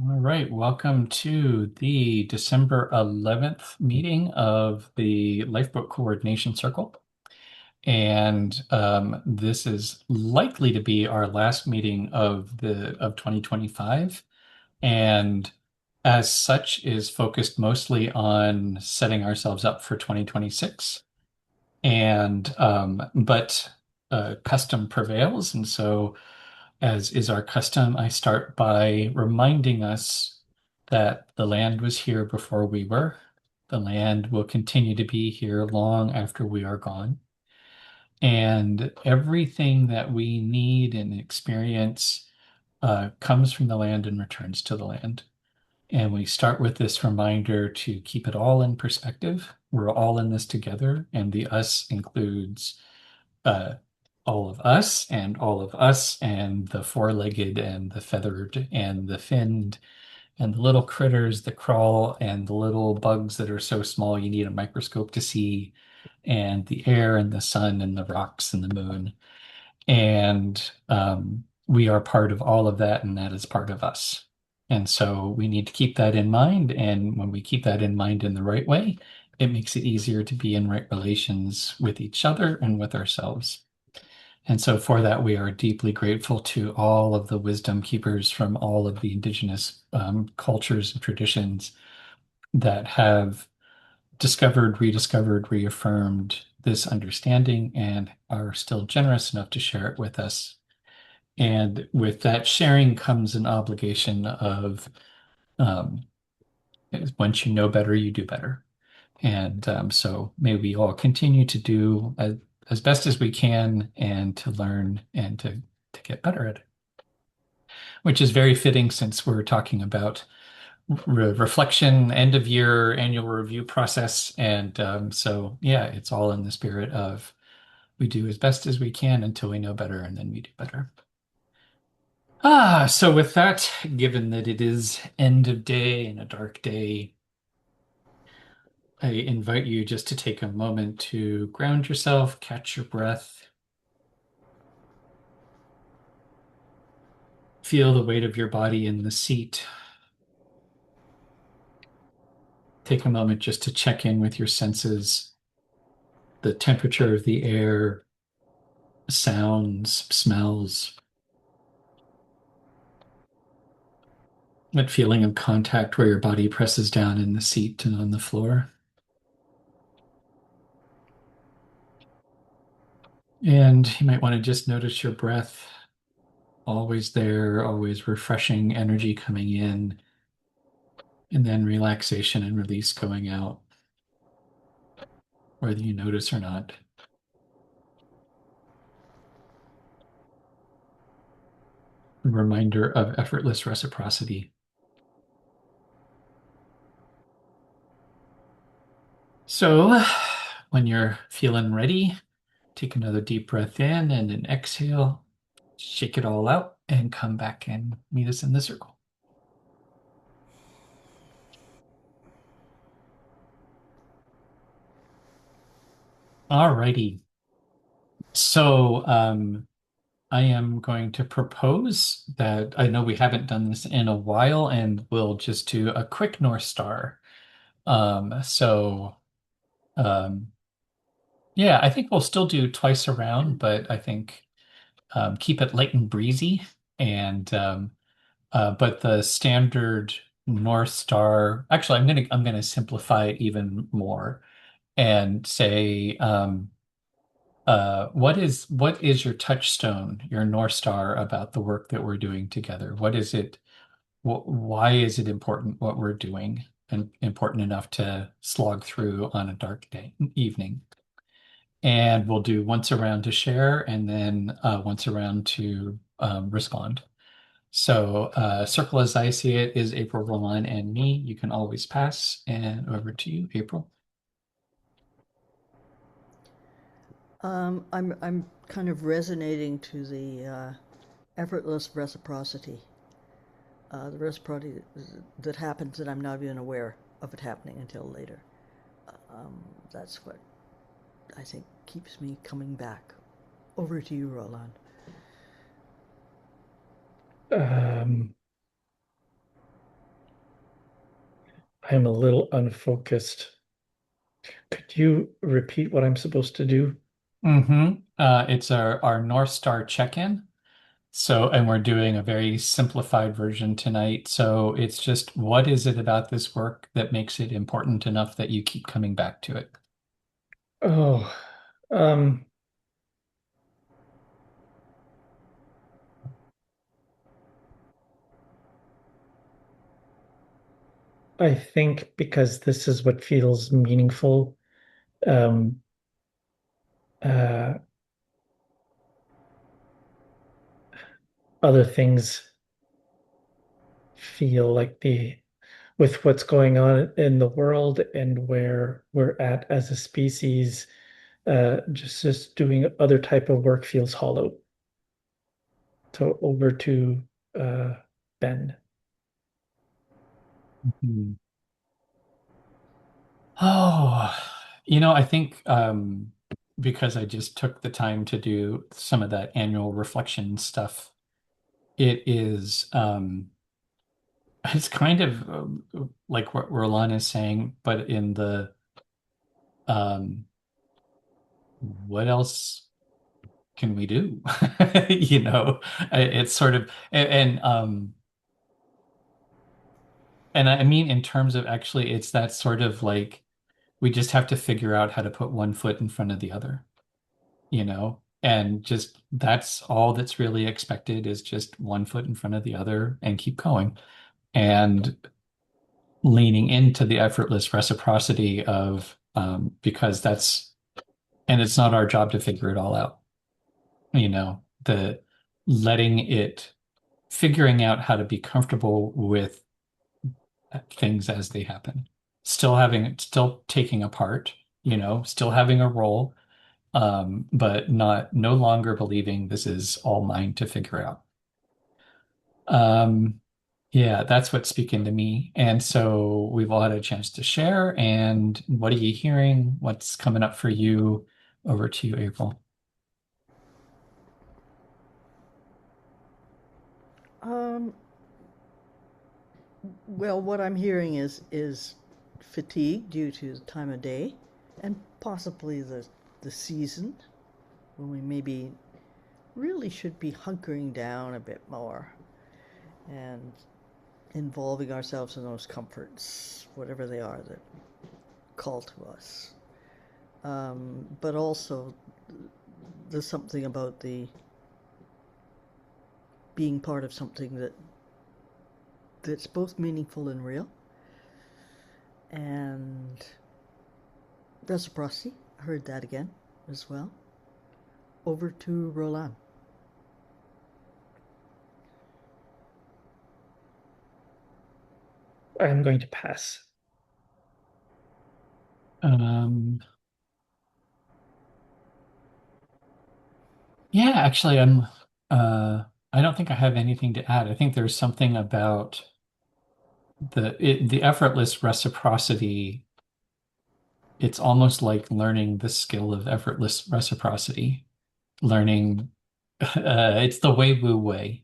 All right, welcome to the December 11th meeting of the Lifeboat Coordination Circle. And this is likely to be our last meeting of 2025. And as such is focused mostly on setting ourselves up for 2026. And but custom prevails. And so as is our custom, I start by reminding us that the land was here before we were. The land will continue to be here long after we are gone. And everything that we need and experience comes from the land and returns to the land. And we start with this reminder to keep it all in perspective. We're all in this together, and the us includes uh, all of us, and the four-legged, and the feathered, and the finned, and the little critters that crawl, and the little bugs that are so small you need a microscope to see, and the air, and the sun, and the rocks, and the moon. And we are part of all of that, and that is part of us. And so we need to keep that in mind. And when we keep that in mind in the right way, it makes it easier to be in right relations with each other and with ourselves. And so for that, we are deeply grateful to all of the wisdom keepers from all of the indigenous cultures and traditions that have discovered, rediscovered, reaffirmed this understanding and are still generous enough to share it with us. And with that sharing comes an obligation of um, once you know better, you do better. And so may we all continue to do as best as we can and to learn and to get better at it, which is very fitting since we're talking about reflection, end of year, annual review process. And so, yeah, it's all in the spirit of we do as best as we can until we know better and then we do better. So with that, given that it is end of day and a dark day, I invite you just to take a moment to ground yourself, catch your breath, feel the weight of your body in the seat. Take a moment just to check in with your senses, the temperature of the air, sounds, smells, that feeling of contact where your body presses down in the seat and on the floor. And you might want to just notice your breath, always there, always refreshing energy coming in, and then relaxation and release going out, whether you notice or not. A reminder of effortless reciprocity. So, when you're feeling ready, take another deep breath in and an exhale, shake it all out, and come back and meet us in the circle. All righty. So, I am going to propose that I know we haven't done this in a while, and we'll just do a quick North Star. So, um, yeah, I think we'll still do twice around, but I think keep it light and breezy. And but the standard North Star, actually, I'm gonna simplify it even more and say, what is your touchstone, your North Star about the work that we're doing together? What is it? Why is it important what we're doing and important enough to slog through on a dark day evening? And we'll do once around to share and then once around to respond. So circle as I see it is April, Roland, and me. You can always pass. And over to you, April. I'm kind of resonating to the effortless reciprocity, the reciprocity that happens that I'm not even aware of it happening until later. That's what I think keeps me coming back. Over to you, Roland. Um, I'm a little unfocused. Could you repeat what I'm supposed to do? It's our North Star check-in. So, and we're doing a very simplified version tonight. So it's just what is it about this work that makes it important enough that you keep coming back to it? Oh, um, I think because this is what feels meaningful. Um, uh, Other things feel like with what's going on in the world and where we're at as a species, just doing other type of work feels hollow. So over to uh, Ben. Mhm. Oh, I think because I just took the time to do some of that annual reflection stuff, it is it's kind of like what Roland is saying, but in the um what else can we do? It's sort of and I mean in terms of actually it's that sort of like we just have to figure out how to put one foot in front of the other, and just that's all that's really expected is just one foot in front of the other and keep going and leaning into the effortless reciprocity of because that's and it's not our job to figure it all out, the letting it figuring out how to be comfortable with things as they happen. Still taking a part, still having a role, but no longer believing this is all mine to figure out. Um, yeah, that's what's speaking to me. And so we've all had a chance to share. And what are you hearing? What's coming up for you? Over to you, April. Um, well, what I'm hearing is fatigue due to the time of day, and possibly the season when we maybe really should be hunkering down a bit more and involving ourselves in those comforts, whatever they are that call to us. But also, there's something about the being part of something that's both meaningful and real, and reciprocity. I heard that again as well. Over to Roland. I'm going to pass. Um, yeah, actually, uh, I don't think I have anything to add. I think there's something about the effortless reciprocity. It's almost like learning the skill of effortless reciprocity, learning it's the Wei Wu way.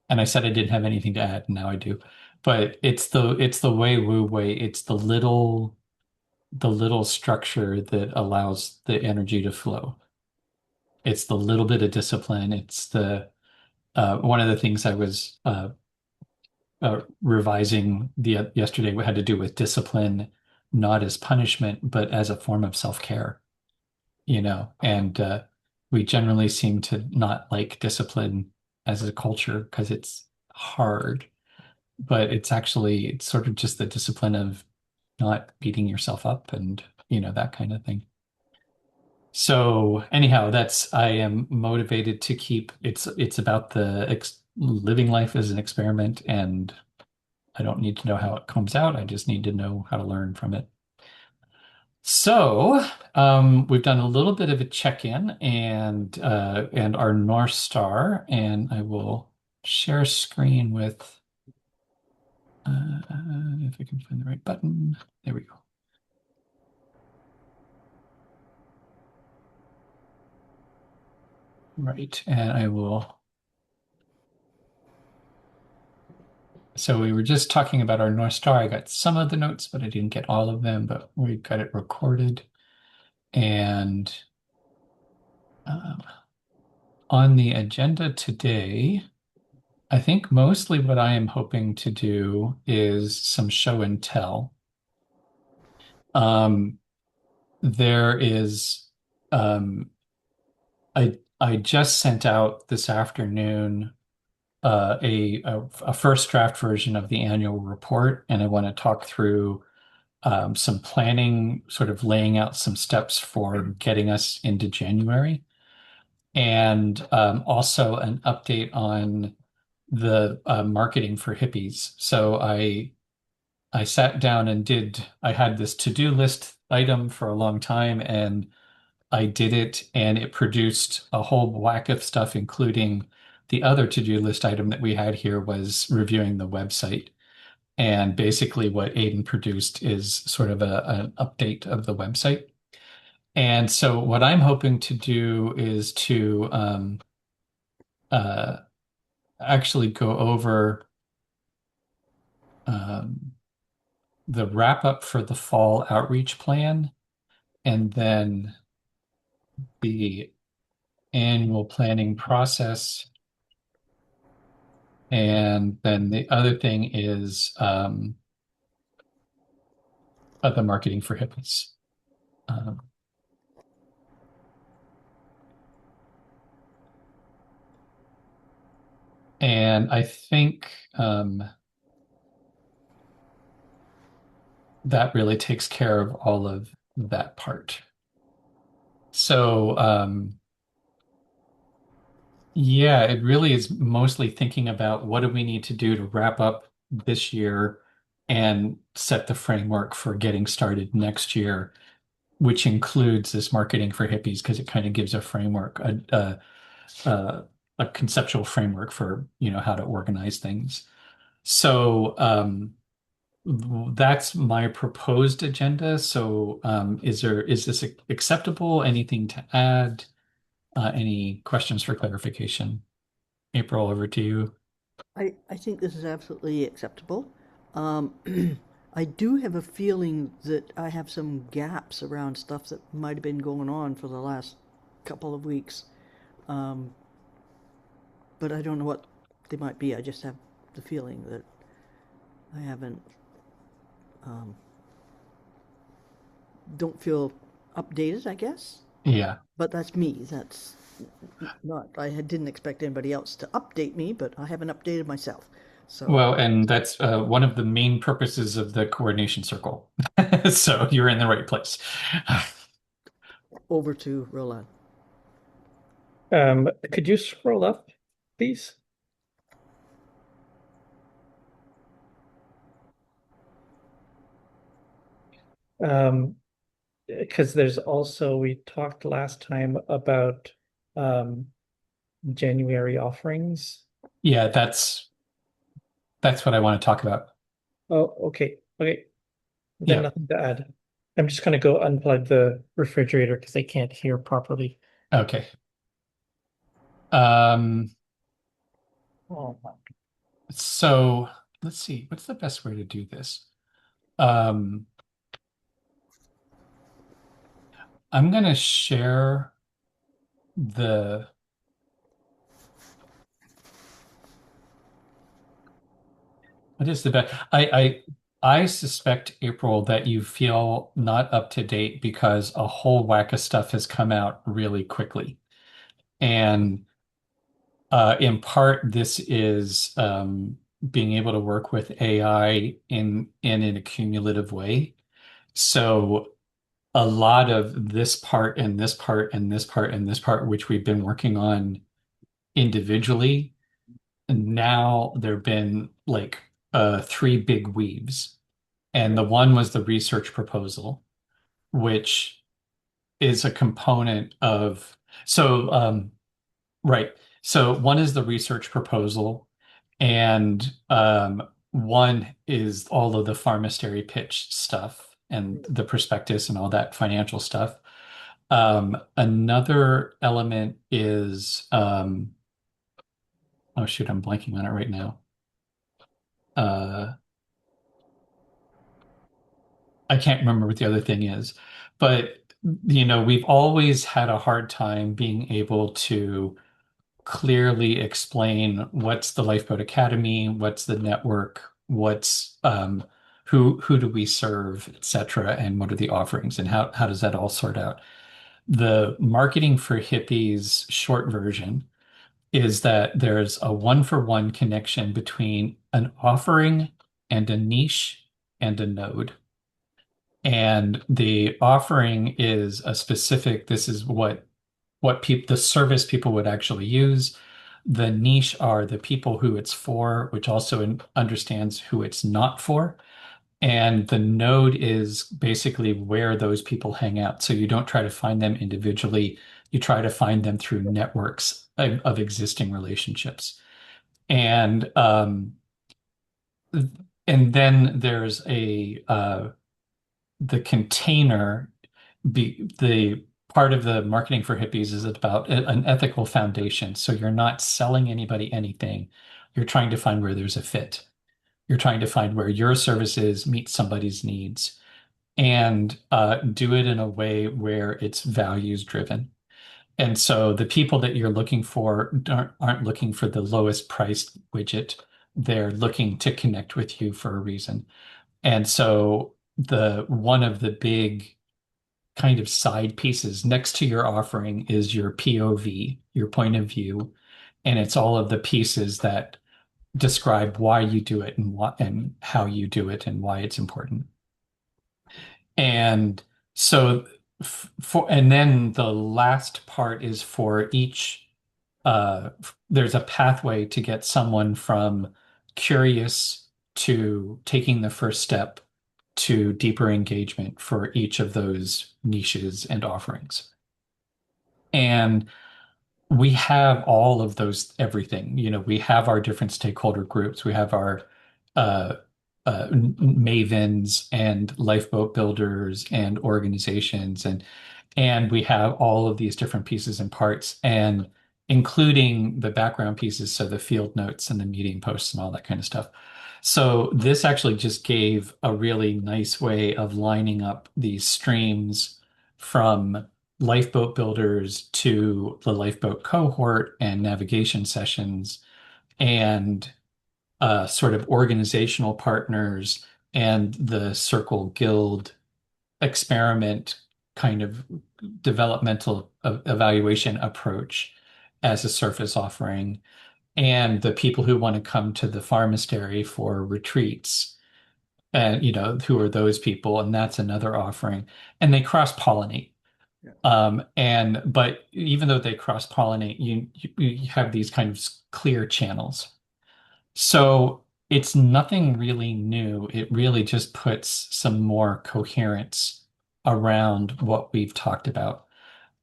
And I said I didn't have anything to add, and now I do. But it's the Wei Wu way. It's the little structure that allows the energy to flow. It's the little bit of discipline. It's the one of the things I was revising the yesterday had to do with discipline, not as punishment, but as a form of self-care, and we generally seem to not like discipline as a culture because it's hard, but it's sort of just the discipline of not beating yourself up and that kind of thing. So anyhow, that's I am motivated to keep it's about the living life as an experiment, and I don't need to know how it comes out. I just need to know how to learn from it. So, we've done a little bit of a check-in and our North Star, and I will share screen with if I can find the right button. There we go. Right, and I will So we were just talking about our North Star. I got some of the notes, but I didn't get all of them, but we got it recorded. And um, on the agenda today, I think mostly what I am hoping to do is some show and tell. Um, there is, um, I just sent out this afternoon a first draft version of the annual report, and I want to talk through some planning, sort of laying out some steps for getting us into January, and also an update on the marketing for hippies. So I sat down and I had this to-do list item for a long time, and I did it, and it produced a whole whack of stuff, including the other to-do list item that we had here was reviewing the website. And basically, what Aiden produced is sort of an update of the website. And so, what I'm hoping to do is to uh, actually go over um, the wrap up for the fall outreach plan and then the annual planning process. And then the other thing is the marketing for hippies. Um, and I think that really takes care of all of that part. So, yeah, it really is mostly thinking about what do we need to do to wrap up this year and set the framework for getting started next year, which includes this marketing for hippies because it kind of gives a framework, a conceptual framework for, how to organize things. So, that's my proposed agenda. So, is this acceptable? Anything to add? Any questions for clarification? April, over to you. I think this is absolutely acceptable. Um, I do have a feeling that I have some gaps around stuff that might have been going on for the last couple of weeks, um, but I don't know what they might be. I just have the feeling that I haven't, um, don't feel updated, I guess. Yeah. But that's me. That's not, didn't expect anybody else to update me, but I haven't updated myself. So Well, and that's one of the main purposes of the coordination circle. So you're in the right place. over to Roland. Could you scroll up, please? Um, because there's also, we talked last time about um, January offerings. Yeah, that's what I want to talk about. Oh, okay. Okay. Then Yeah. nothing to add. I'm just gonna go unplug the refrigerator because I can't hear properly. Okay. Um, Oh, so let's see, what's the best way to do this? Um, I'm gonna share the what is the best? I suspect, April, that you feel not up to date because a whole whack of stuff has come out really quickly. And in part, this is being able to work with AI in an accumulative way. So a lot of this part and this part and this part and this part, which we've been working on individually, and now there have been like three big weaves. And the one was the research proposal, which is a component of, so right. So one is the research proposal, and one is all of the pharmastery pitch stuff and the prospectus and all that financial stuff. Another element is, oh shoot, I'm blanking on it right now. uh, I can't remember what the other thing is, but we've always had a hard time being able to clearly explain what's the Lifeboat Academy, what's the network, what's who do we serve, et cetera, and what are the offerings, and how does that all sort out? The Marketing for Hippies short version is that there's a one-for-one connection between an offering and a niche and a node. And the offering is a specific, this is what people, the service people would actually use. The niche are the people who it's for, which also understands who it's not for. And the node is basically where those people hang out. So you don't try to find them individually, you try to find them through networks of existing relationships. And and then there's a the container, the part of the Marketing for Hippies is about an ethical foundation. So you're not selling anybody anything. You're trying to find where there's a fit. You're trying to find where your services meet somebody's needs and do it in a way where it's values driven. And so the people that you're looking for aren't looking for the lowest priced widget. They're looking to connect with you for a reason. And so the one of the big kind of side pieces next to your offering is your POV, your point of view, and it's all of the pieces that describe why you do it and what and how you do it and why it's important. And so and then the last part is for each there's a pathway to get someone from curious to taking the first step to deeper engagement for each of those niches and offerings. And we have all of those, everything. We have our different stakeholder groups. We have our uh, mavens and lifeboat builders and organizations, and we have all of these different pieces and parts, and including the background pieces, so the field notes and the meeting posts and all that kind of stuff. So this actually just gave a really nice way of lining up these streams from lifeboat builders to the lifeboat cohort and navigation sessions and sort of organizational partners and the Circle Guild experiment kind of developmental evaluation approach as a surface offering, and the people who want to come to the Pharmastery for retreats. And who are those people? And that's another offering. And they cross-pollinate. Yeah. And but even though they cross-pollinate, you have these kind of clear channels. So it's nothing really new. It really just puts some more coherence around what we've talked about.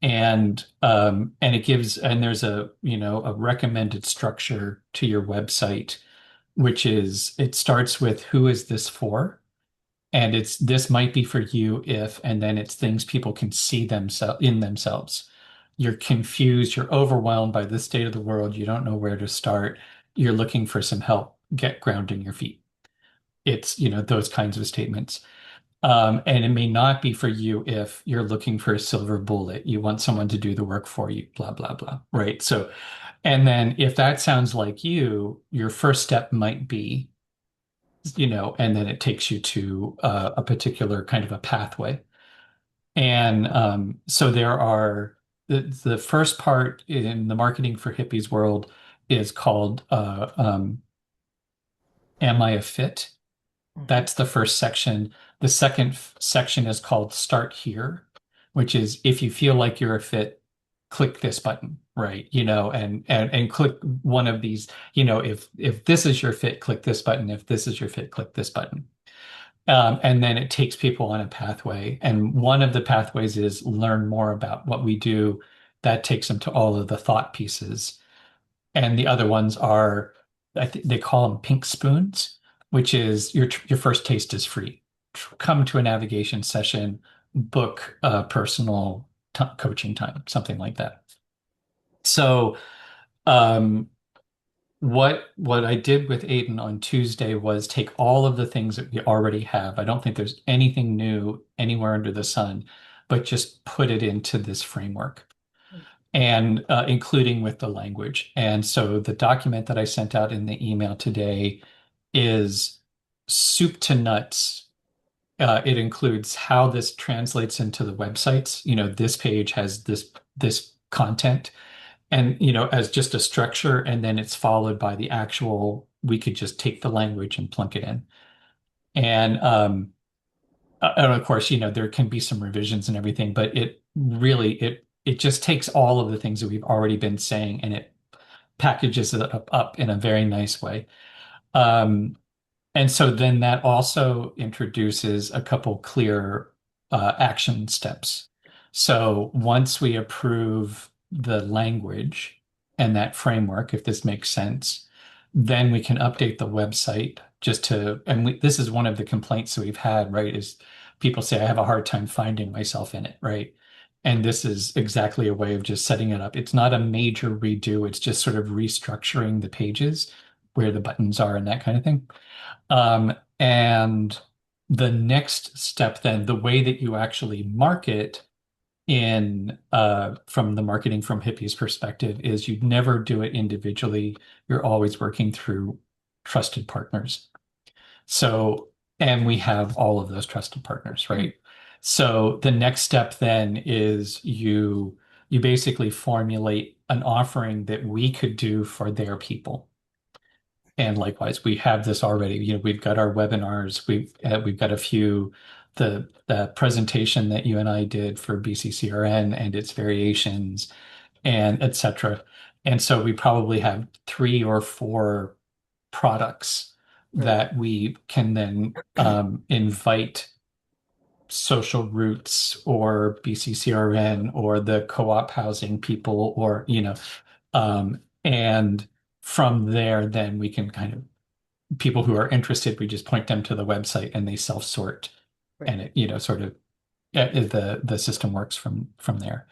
And it gives, and there's a recommended structure to your website, which is it starts with who is this for? And it's this might be for you if, and then it's things people can see themselves in themselves. You're confused, you're overwhelmed by the state of the world, you don't know where to start, you're looking for some help, get grounding your feet. It's, those kinds of statements. And it may not be for you if you're looking for a silver bullet. You want someone to do the work for you, blah, blah, blah. Right. So, and then if that sounds like you, your first step might be, and then it takes you to a particular kind of a pathway. And so there are the first part in the Marketing for Hippies world is called Am I a Fit? That's the first section. The second section is called Start Here, which is if you feel like you're a fit, click this button, right? And click one of these, if this is your fit, click this button. If this is your fit, click this button. And then it takes people on a pathway. And one of the pathways is learn more about what we do. That takes them to all of the thought pieces. And the other ones are, I think they call them pink spoons, which is your first taste is free. Come to a navigation session, book a personal coaching time, something like that. So, um, what I did with Aiden on Tuesday was take all of the things that we already have. I don't think there's anything new anywhere under the sun, but just put it into this framework and including with the language. And so the document that I sent out in the email today is soup to nuts. It includes how this translates into the websites. This page has this content and as just a structure, and then it's followed by the actual, we could just take the language and plunk it in. And of course, there can be some revisions and everything, but it just takes all of the things that we've already been saying and it packages it up in a very nice way. Um, and so then that also introduces a couple clear action steps. So once we approve the language and that framework, if this makes sense, then we can update the website this is one of the complaints that we've had, right? Is people say, I have a hard time finding myself in it, right? And this is exactly a way of just setting it up. It's not a major redo. It's just sort of restructuring the pages where the buttons are and that kind of thing. And the next step, then, the way that you actually market in from the marketing from hippies perspective is you'd never do it individually. You're always working through trusted partners. So, and we have all of those trusted partners, right? So the next step then is you basically formulate an offering that we could do for their people. And likewise, we have this already. We've got our webinars. We've got a few the presentation that you and I did for BCCRN and its variations, and etc. And so we probably have 3 or 4 products that we can then invite social roots or BCCRN or the co-op housing people and from there, then we can kind of people who are interested, we just point them to the website and they self-sort, Right. and it sort of the system works from there.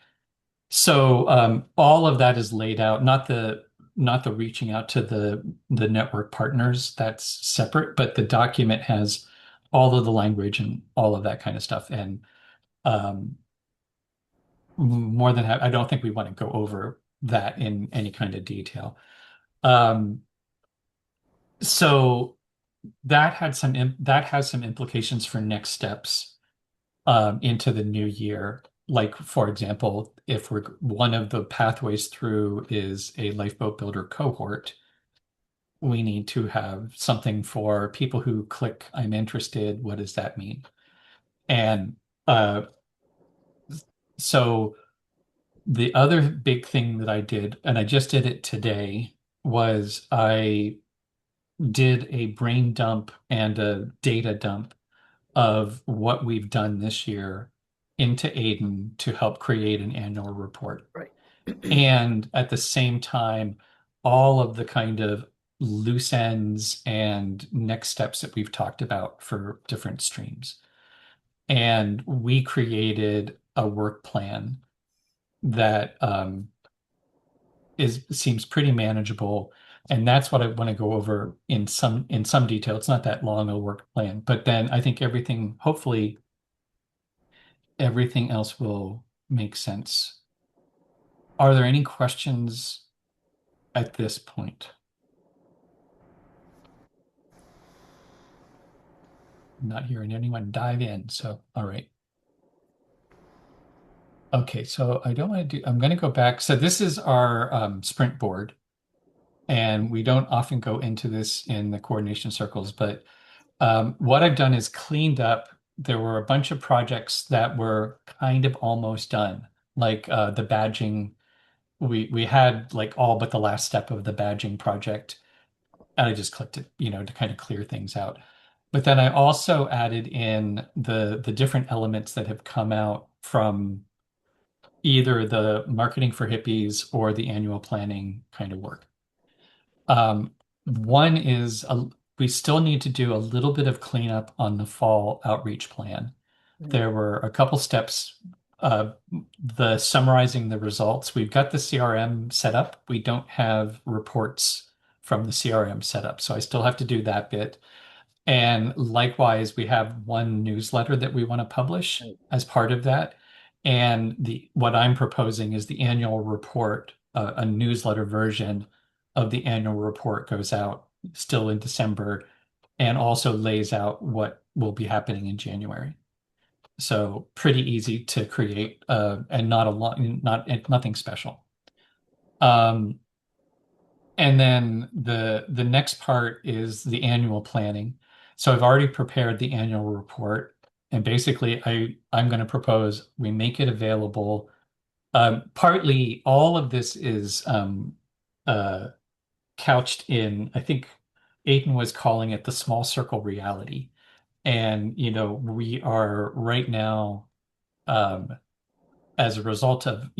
So all of that is laid out, not the reaching out to the network partners, that's separate, but the document has all of the language and all of that kind of stuff. And um, more than I don't think we want to go over that in any kind of detail. Um, so that has some implications for next steps into the new year. Like, for example, if one of the pathways through is a lifeboat builder cohort, we need to have something for people who click, I'm interested. What does that mean? And uh, so the other big thing that I did, and I just did it today, was I did a brain dump and a data dump of what we've done this year into Aiden to help create an annual report. Right. And at the same time, all of the kind of loose ends and next steps that we've talked about for different streams. And we created a work plan that seems pretty manageable. And that's what I want to go over in some detail. It's not that long a work plan, but then I think hopefully everything else will make sense. Are there any questions at this point? I'm not hearing anyone dive in, so all right. Okay, so I'm going to go back. So this is our sprint board, and we don't often go into this in the coordination circles, but what I've done is cleaned up. There were a bunch of projects that were kind of almost done, like the badging. We had like all but the last step of the badging project, and I just clicked it, to kind of clear things out. But then I also added in the different elements that have come out from either the marketing for hippies or the annual planning kind of work. One is we still need to do a little bit of cleanup on the fall outreach plan. There were a couple steps, the summarizing the results. We've got the CRM set up. We don't have reports from the CRM setup. So I still have to do that bit. And likewise, we have one newsletter that we want to publish as part of that. And the what I'm proposing is the annual report, a newsletter version of the annual report goes out still in December and also lays out what will be happening in January. So pretty easy to create, and not a lot, nothing special. Um, and then the next part is the annual planning. So I've already prepared the annual report, and basically I'm going to propose we make it available. Partly all of this is uh, couched in, I think Aidan was calling it the small circle reality. And we are right now, um, as a result of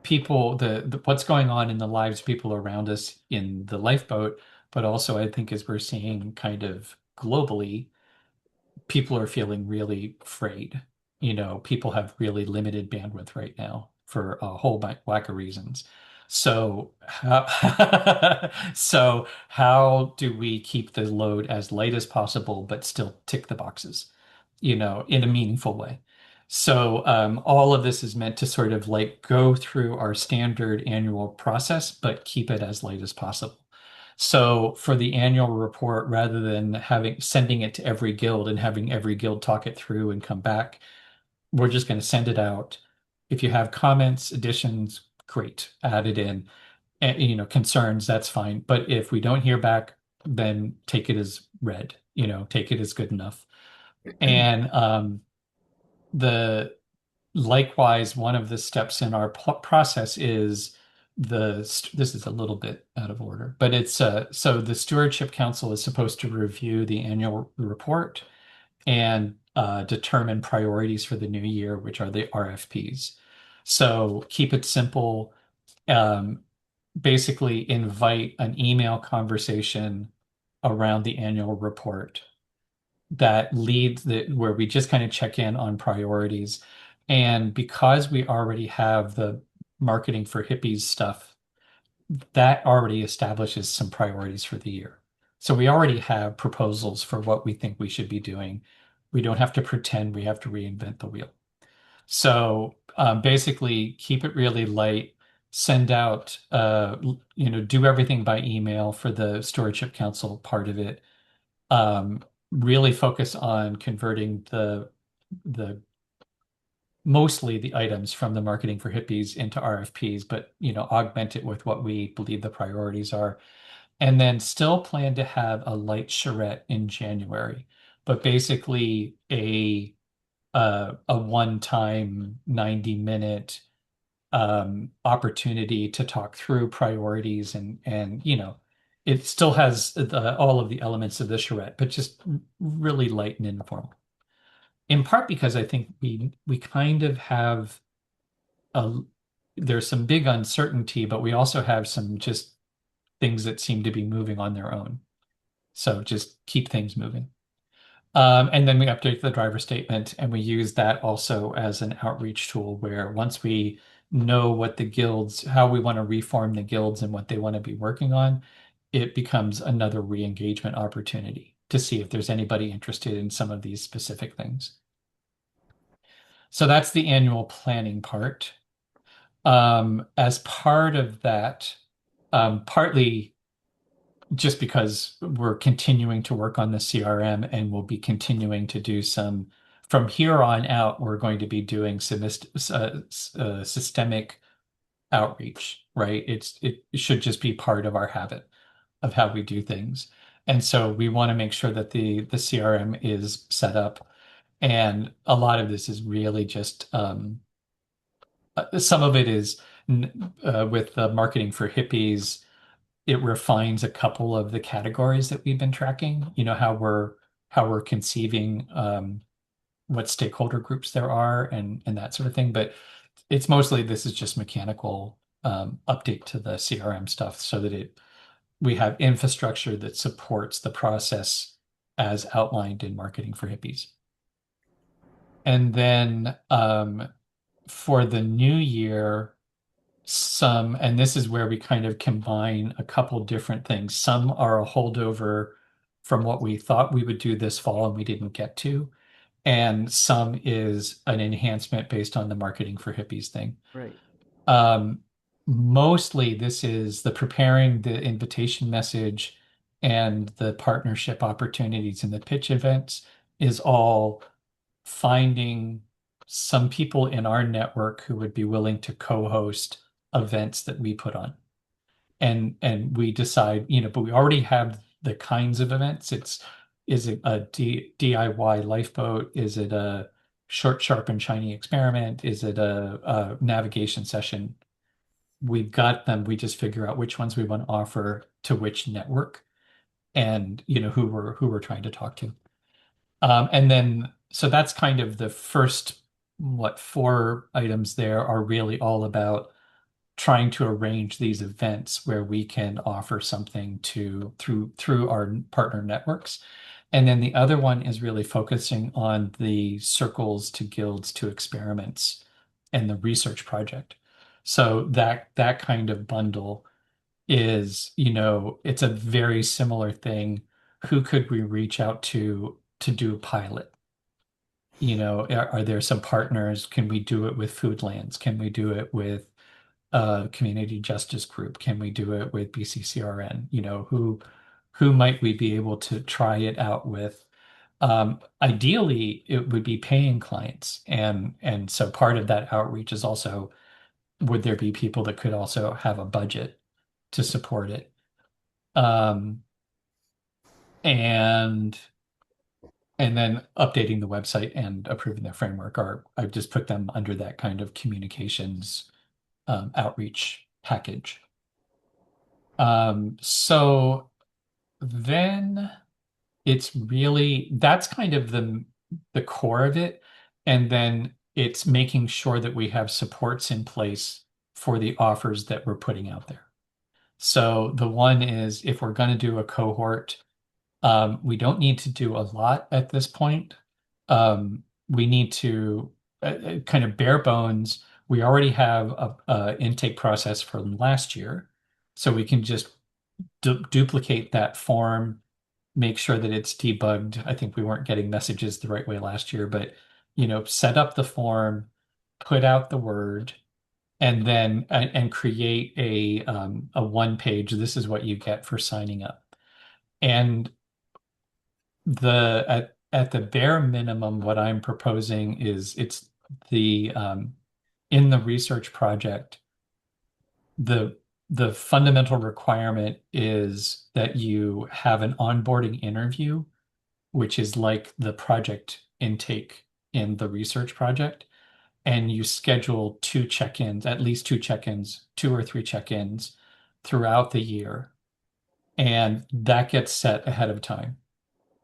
people, the what's going on in the lives of people around us in the lifeboat, but also I think as we're seeing kind of globally, people are feeling really afraid. People have really limited bandwidth right now for a whole whack of reasons. So how do we keep the load as light as possible, but still tick the boxes, in a meaningful way? So all of this is meant to sort of like go through our standard annual process, but keep it as light as possible. So for the annual report, rather than sending it to every guild and having every guild talk it through and come back, we're just going to send it out. If you have comments, additions, great, add it in. And, concerns, that's fine. But if we don't hear back, then take it as read, take it as good enough. And the likewise, one of the steps in our process is this is a little bit out of order, but it's so the Stewardship Council is supposed to review the annual report and determine priorities for the new year, which are the RFPs. So keep it simple. Um, Basically, invite an email conversation around the annual report that leads where we just kind of check in on priorities. And because we already have the marketing for hippies stuff, that already establishes some priorities for the year. So we already have proposals for what we think we should be doing. We don't have to pretend we have to reinvent the wheel. So basically, keep it really light. Send out, do everything by email for the Stewardship Council part of it. Um, really focus on converting the mostly the items from the marketing for hippies into RFPs, but augment it with what we believe the priorities are. And then still plan to have a light charrette in January, but basically a one-time 90-minute opportunity to talk through priorities and it still has all of the elements of the charrette, but just really light and informal. In part because I think we kind of have a there's some big uncertainty, but we also have some just things that seem to be moving on their own. So just keep things moving. And then we update the driver statement, and we use that also as an outreach tool where once we know what the guilds, how we want to reform the guilds and what they want to be working on, it becomes another re-engagement opportunity to see if there's anybody interested in some of these specific things. So that's the annual planning part. As part of that, partly just because we're continuing to work on the CRM and we'll be continuing to do some from here on out, we're going to be doing systemic outreach, right? It should just be part of our habit of how we do things. And so we want to make sure that the CRM is set up. And a lot of this is really just some of it is with the marketing for hippies, it refines a couple of the categories that we've been tracking, how we're conceiving what stakeholder groups there are and that sort of thing. But it's mostly this is just mechanical update to the CRM stuff so that we have infrastructure that supports the process as outlined in marketing for hippies. And then for the new year, some, and this is where we kind of combine a couple different things. Some are a holdover from what we thought we would do this fall and we didn't get to, and some is an enhancement based on the marketing for hippies thing. Right. Um, Mostly this is the preparing the invitation message and the partnership opportunities and the pitch events is all finding some people in our network who would be willing to co-host events that we put on. And we decide, but we already have the kinds of events. Is it a DIY lifeboat? Is it a short, sharp, and shiny experiment? Is it a navigation session? We've got them. We just figure out which ones we want to offer to which network and who we're trying to talk to. And then so that's kind of the first, what, four items there are really all about trying to arrange these events where we can offer something to through our partner networks. And then the other one is really focusing on the circles to guilds to experiments and the research project. So that kind of bundle is, it's a very similar thing. Who could we reach out to do a pilot? Are there some partners? Can we do it with Foodlands? Can we do it with community justice group? Can we do it with BCCRN? Who might we be able to try it out with? Ideally, it would be paying clients, and so part of that outreach is also, would there be people that could also have a budget to support it? Um, and and then updating the website and approving the framework are, I've just put them under that kind of communications outreach package. So then it's really, that's kind of the core of it. And then it's making sure that we have supports in place for the offers that we're putting out there. So the one is, if we're going to do a cohort, we don't need to do a lot at this point. We need to kind of bare bones. We already have a intake process from last year, so we can just duplicate that form, make sure that it's debugged. I think we weren't getting messages the right way last year, but set up the form, put out the word, and then and create a one page. This is what you get for signing up. And at the bare minimum, what I'm proposing is it's the in the research project, the the fundamental requirement is that you have an onboarding interview, which is like the project intake in the research project, and you schedule two check-ins, at least two check-ins, two or three check-ins throughout the year, and that gets set ahead of time.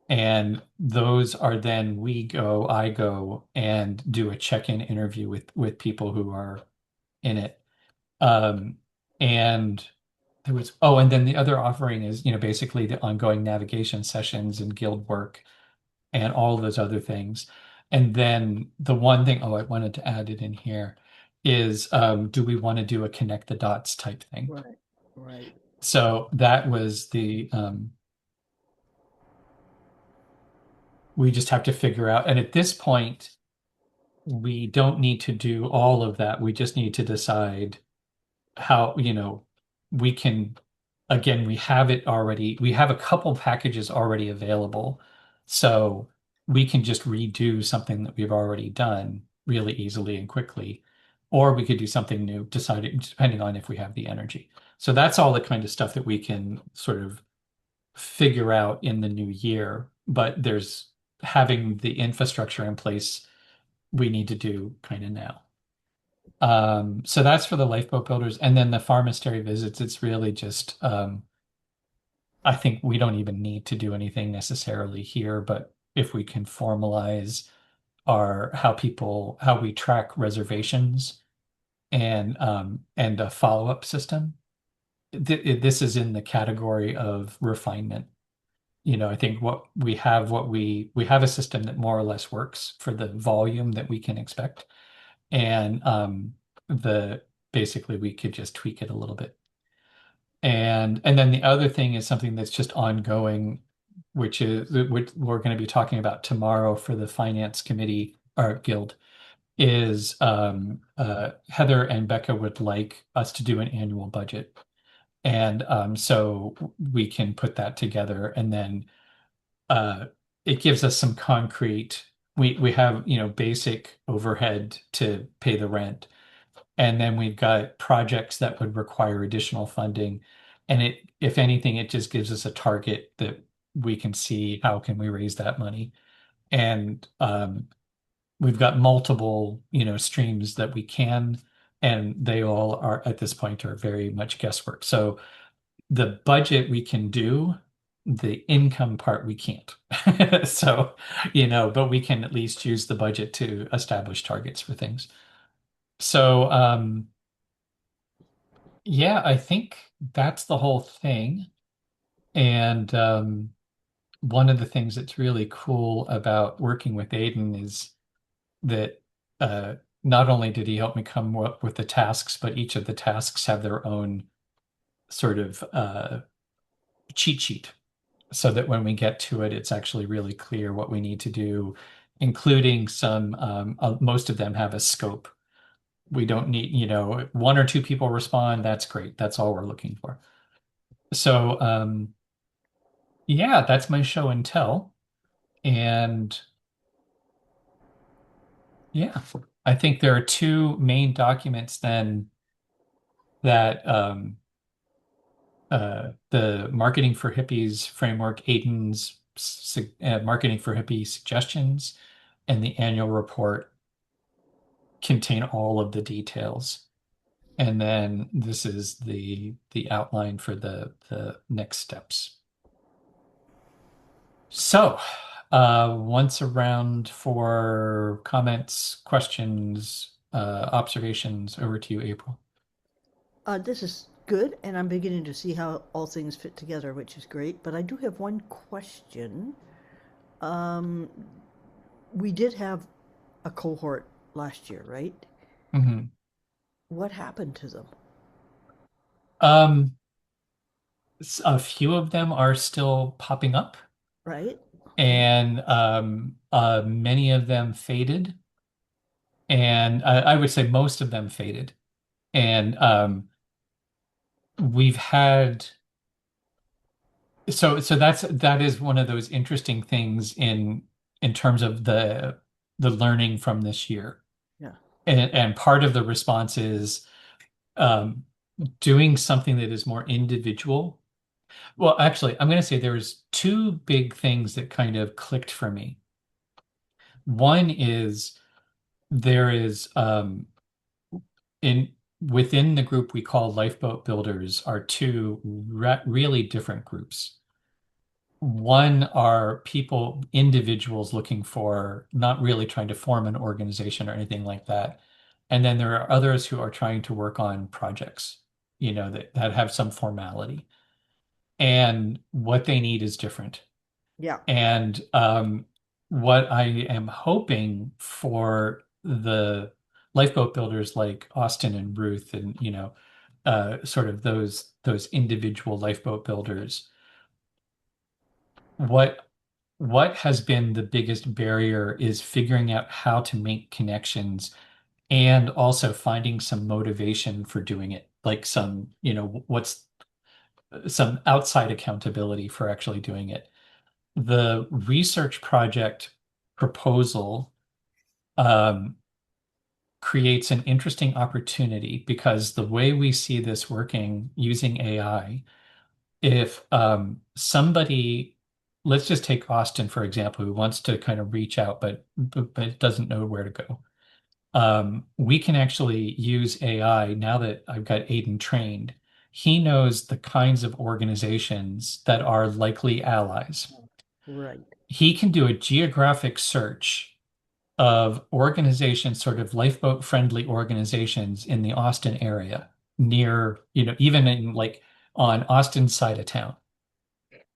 And those are then I go and do a check-in interview with people who are in it. And there was, oh, and then the other offering is, basically the ongoing navigation sessions and guild work and all of those other things. And then the one thing, oh, I wanted to add it in here is, do we want to do a connect the dots type thing? Right. Right. So that was we just have to figure out. And at this point, we don't need to do all of that. We just need to decide how, we can, again, we have it already. We have a couple packages already available. So we can just redo something that we've already done really easily and quickly. Or we could do something new, decided depending on if we have the energy. So that's all the kind of stuff that we can sort of figure out in the new year. But there's having the infrastructure in place we need to do kind of now. So that's for the lifeboat builders. And then the pharmastery visits, it's really just, I think we don't even need to do anything necessarily here, but if we can formalize how we track reservations and a follow-up system, this is in the category of refinement. I think we have a system that more or less works for the volume that we can expect. And basically we could just tweak it a little bit. And then the other thing is something that's just ongoing, which we're going to be talking about tomorrow for the finance committee or guild, is Heather and Becca would like us to do an annual budget. And so we can put that together, and then uh, it gives us some concrete. We have, basic overhead to pay the rent, and then we've got projects that would require additional funding. And if anything, it just gives us a target that we can see how can we raise that money. And we've got multiple, streams that we can, and they all are at this point are very much guesswork. So the budget we can do, the income part we can't. So, but we can at least use the budget to establish targets for things. So, yeah, I think that's the whole thing. And one of the things that's really cool about working with Aiden is that not only did he help me come up with the tasks, but each of the tasks have their own sort of cheat sheet, so that when we get to it, it's actually really clear what we need to do, including some, most of them have a scope. We don't need, one or two people respond. That's great. That's all we're looking for. So, yeah, that's my show and tell. And yeah, I think there are two main documents then that the Marketing for Hippies framework, Aiden's Marketing for Hippie suggestions, and the annual report contain all of the details. And then this is the outline for the next steps. So, once around for comments, questions, observations, over to you, April. This is good, and I'm beginning to see how all things fit together, which is great. But I do have one question. Um, we did have a cohort last year, right? Mhm. What happened to them? Um, a few of them are still popping up, Right? Okay. and many of them faded, and I would say most of them faded. And we've had so that is one of those interesting things in terms of the learning from this year. Yeah. And part of the response is um, doing something that is more individual. Well, actually, I'm going to say there's two big things that kind of clicked for me. One is there is in within the group we call Lifeboat Builders are two really different groups. One are people, individuals looking for, not really trying to form an organization or anything like that. And then there are others who are trying to work on projects, that have some formality. And what they need is different. Yeah. And what I am hoping for the lifeboat builders like Austin and Ruth and, sort of those individual lifeboat builders, what what has been the biggest barrier is figuring out how to make connections and also finding some motivation for doing it, like some, what's some outside accountability for actually doing it. The research project proposal um, creates an interesting opportunity because the way we see this working using AI, if somebody, let's just take Austin, for example, who wants to kind of reach out but doesn't know where to go. We can actually use AI now that I've got Aiden trained. He knows the kinds of organizations that are likely allies. Right. He can do a geographic search of organizations, sort of lifeboat friendly organizations in the Austin area, near, even in like on Austin's side of town,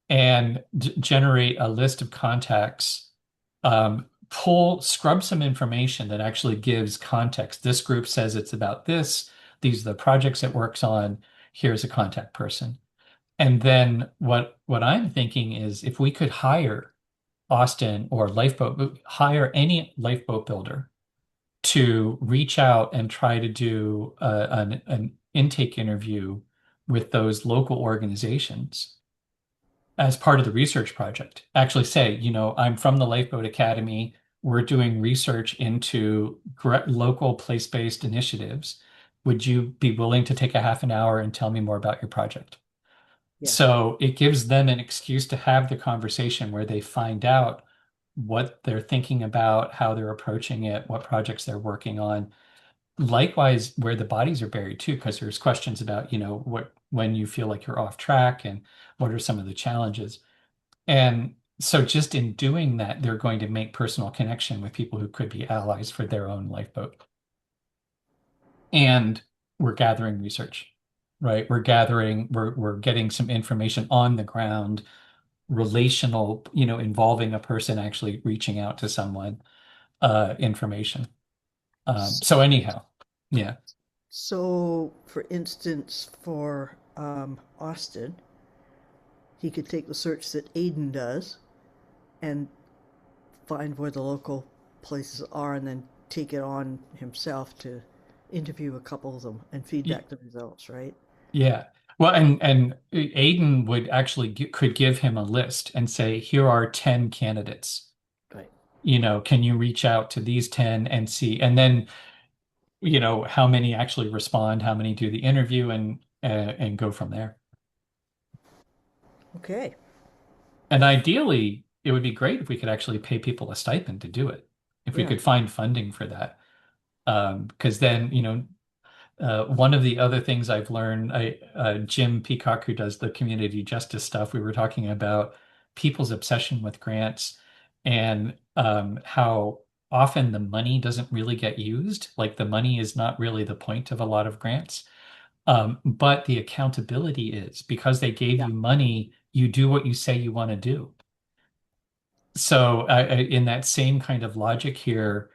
and generate a list of contacts, scrub some information that actually gives context. This group says it's about this. These are the projects it works on. Here's a contact person. And then what I'm thinking is if we could hire Austin or Lifeboat, hire any lifeboat builder to reach out and try to do an intake interview with those local organizations as part of the research project. Actually say, I'm from the Lifeboat Academy. We're doing research into local place-based initiatives. Would you be willing to take a half an hour and tell me more about your project? Yeah. So it gives them an excuse to have the conversation where they find out what they're thinking about, how they're approaching it, what projects they're working on. Likewise, where the bodies are buried too, because there's questions about, when you feel like you're off track and what are some of the challenges. And so just in doing that, they're going to make personal connection with people who could be allies for their own lifeboat. And we're gathering research, right? We're getting some information on the ground, relational, involving a person actually reaching out to someone, information. So anyhow, yeah, So, for instance, for Austin, he could take the search that Aidan does and find where the local places are and then take it on himself to interview a couple of them and Y- feedback the results, right? yeah. Well, and Aiden would actually could give him a list and say, here are 10 candidates. Right. Can you reach out to these 10 and see, and then, how many actually respond, how many do the interview and go from there. Okay. And ideally, it would be great if we could actually pay people a stipend to do it, if we Yeah. could find funding for that. Because then, one of the other things I've learned, Jim Peacock, who does the community justice stuff, we were talking about people's obsession with grants and how often the money doesn't really get used. Like the money is not really the point of a lot of grants. But the accountability is because they gave Yeah. you money, you do what you say you want to do. So in that same kind of logic here,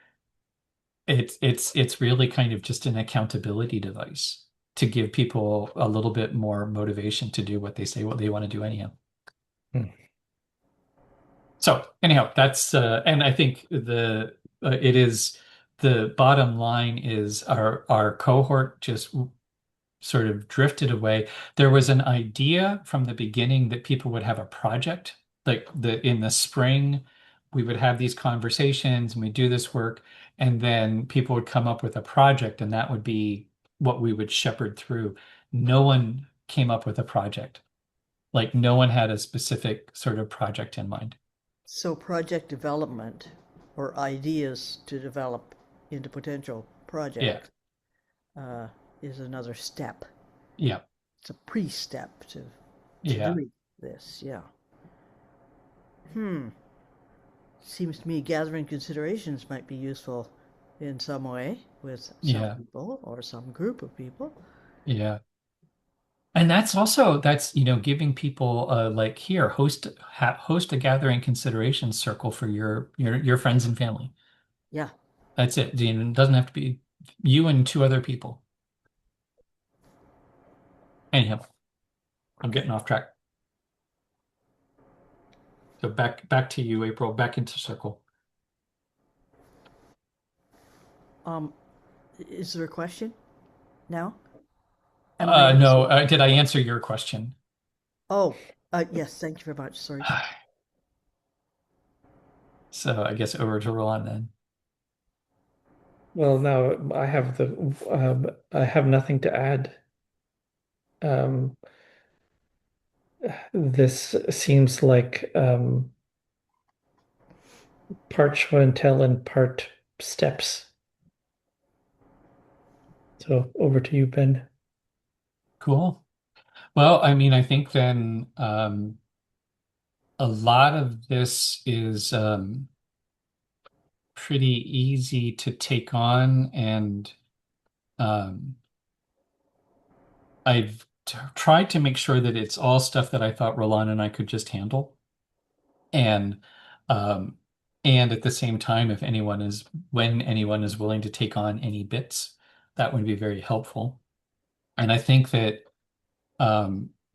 it's really kind of just an accountability device to give people a little bit more motivation to do what they say what they want to do anyhow. Hmm. So anyhow, that's and I think it is the bottom line is our cohort just sort of drifted away. There was an idea from the beginning that people would have a project, like in the spring, we would have these conversations and we do this work, and then people would come up with a project, and that would be what we would shepherd through. No one came up with a project. Like no one had a specific sort of project in mind. So, project development or ideas to develop into potential Yeah, projects uh, is another step. yeah, It's a pre-step to yeah, doing this. Yeah. Hmm. Seems to me gathering considerations might be useful in some way with some yeah, people or some group of people. yeah. And that's giving people like here host a gathering consideration circle for your friends and family. Yeah. That's it. It doesn't have to be you and two other people. Anyhow, I'm getting off track. So back to you, April. Back into circle. Um, is there a question now? Am I No, answering? did I answer your question? Oh, yes. Thank you very much. Sorry. So I guess over to Roland then. Well, now I have nothing to add. Um, this seems like part show and tell and part steps. So over to you, Ben. Cool. Well, I mean, I think then a lot of this is pretty easy to take on, and um, I've tried to make sure that it's all stuff that I thought Roland and I could just handle. And um, and at the same time, when anyone is willing to take on any bits, that would be very helpful. And I think that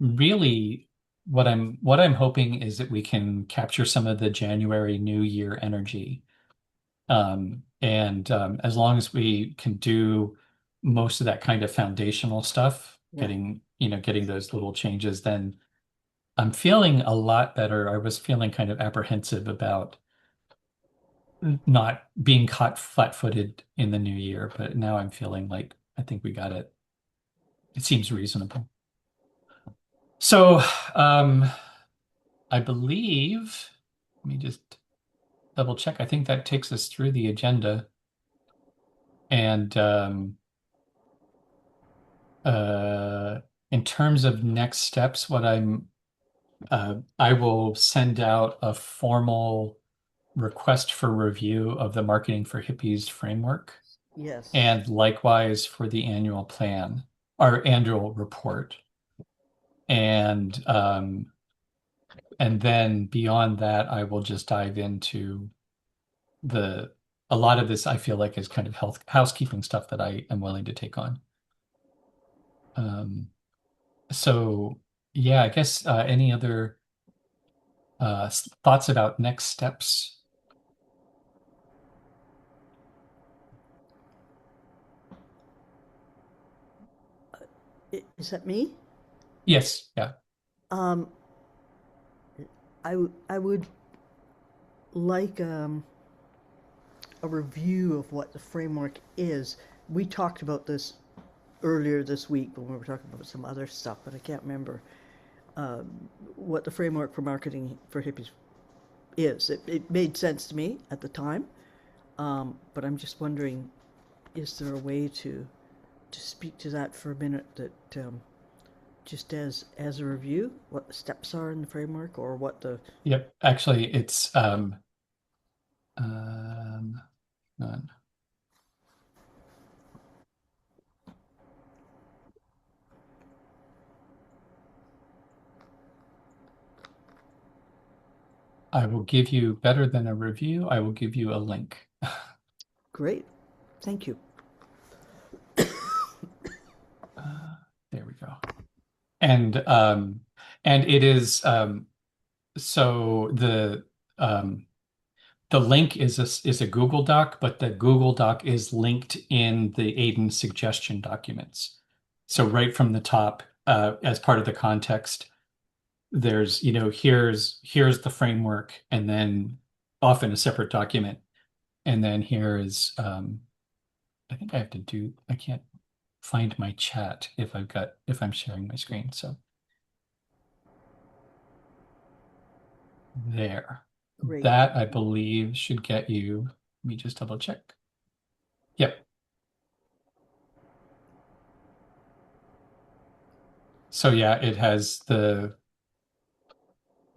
really what I'm hoping is that we can capture some of the January New Year energy. And as long as we can do most of that kind of foundational stuff, Yeah. getting those little changes, then I'm feeling a lot better. I was feeling kind of apprehensive about not being caught flat-footed in the new year, but now I'm feeling like I think we got it. It seems reasonable. So, um, I believe, let me just double check. I think that takes us through the agenda. And uh, in terms of next steps, I will send out a formal request for review of the Marketing for Hippies framework, Yes. and likewise for the annual plan, our annual report. And and then beyond that, I will just dive into the a lot of this I feel like is kind of housekeeping stuff that I am willing to take on. Um, so yeah, I guess any other thoughts about next steps? Is that me? Yes, yeah. Um, I would like a review of what the framework is. We talked about this earlier this week when we were talking about some other stuff, but I can't remember what the framework for marketing for hippies is. It made sense to me at the time, but I'm just wondering, is there a way to speak to that for a minute? That just as a review, what the steps are in the framework, or what the Yep. Actually, it's um none. I will give you better than a review. I will give you a link. great. Thank you. Uh, there we go. And and it is so the link is a Google Doc, but the Google Doc is linked in the Aiden suggestion documents. So right from the top, as part of the context, there's, here's the framework, and then often a separate document. And then here is, I think I can't find my chat if I'm sharing my screen. So there. Great. That I believe should get you, let me just double check. Yep. So yeah, it has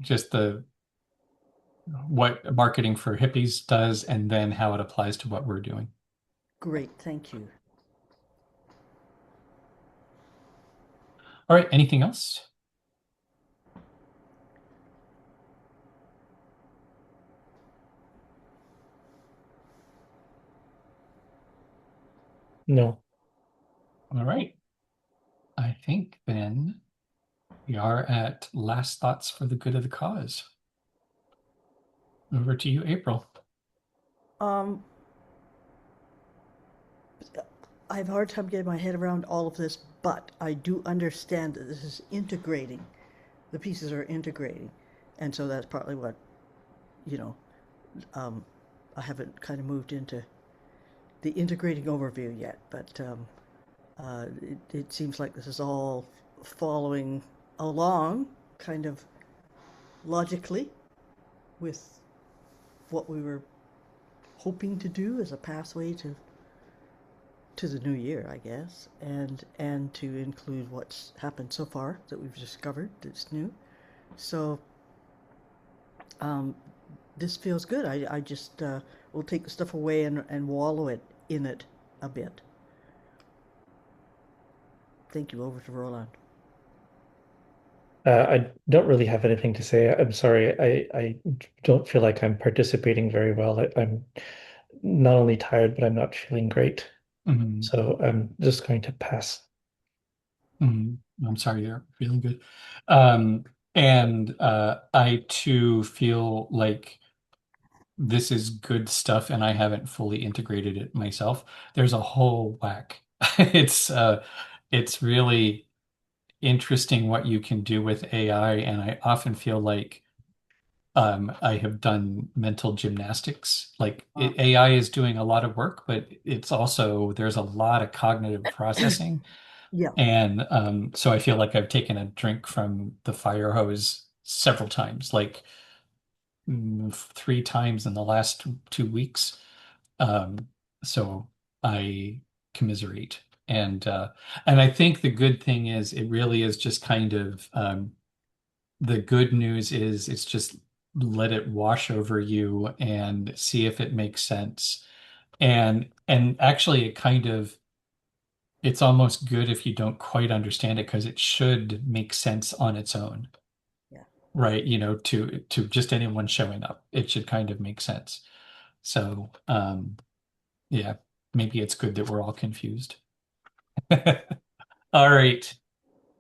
just the what marketing for hippies does and then how it applies to what we're doing. Great. Thank you. All right, anything else? No. All right. I think then we are at last thoughts for the good of the cause. Over to you, April. Um, I have a hard time getting my head around all of this, but I do understand that this is integrating. The pieces are integrating, and so that's partly what you know. Um, I haven't kind of moved into the integrating overview yet, but it seems like this is all following along, kind of logically, with what we were hoping to do as a pathway to the new year, I guess, and to include what's happened so far that we've discovered that's new. So um, this feels good. I just will take the stuff away and wallow it in it a bit. Thank you. Over to Roland. I don't really have anything to say. I'm sorry. I don't feel like I'm participating very well. I'm not only tired, but I'm not feeling great. Mhm. So I'm just going to pass. Mm, I'm sorry you're feeling good. And I too feel like this is good stuff and I haven't fully integrated it myself. There's a whole whack. It's really interesting what you can do with AI, and I often feel like I have done mental gymnastics. Like Uh, AI is doing a lot of work, but it's also there's a lot of cognitive processing. yeah, And so I feel like I've taken a drink from the fire hose several times, like 3 times in the last 2 weeks. Um, so I commiserate. And I think the good thing is it really is just kind of the good news is it's just let it wash over you and see if it makes sense. And actually it kind of it's almost good if you don't quite understand it because it should make sense on its own, yeah. right? To just anyone showing up, it should kind of make sense. So, yeah, maybe it's good that we're all confused. All right.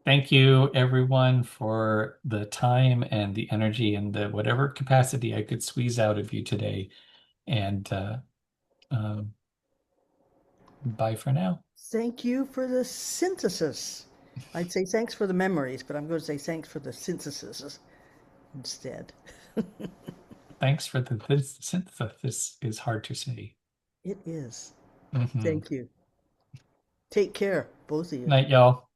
Thank you, everyone, for the time and the energy and the whatever capacity I could squeeze out of you today. And um, bye for now. Thank you for the synthesis. I'd say thanks for the memories, but I'm going to say thanks for the synthesis instead. Thanks for the this synthesis is hard to say. It is. Hmm. Thank you. Take care, both of you. Night, y'all.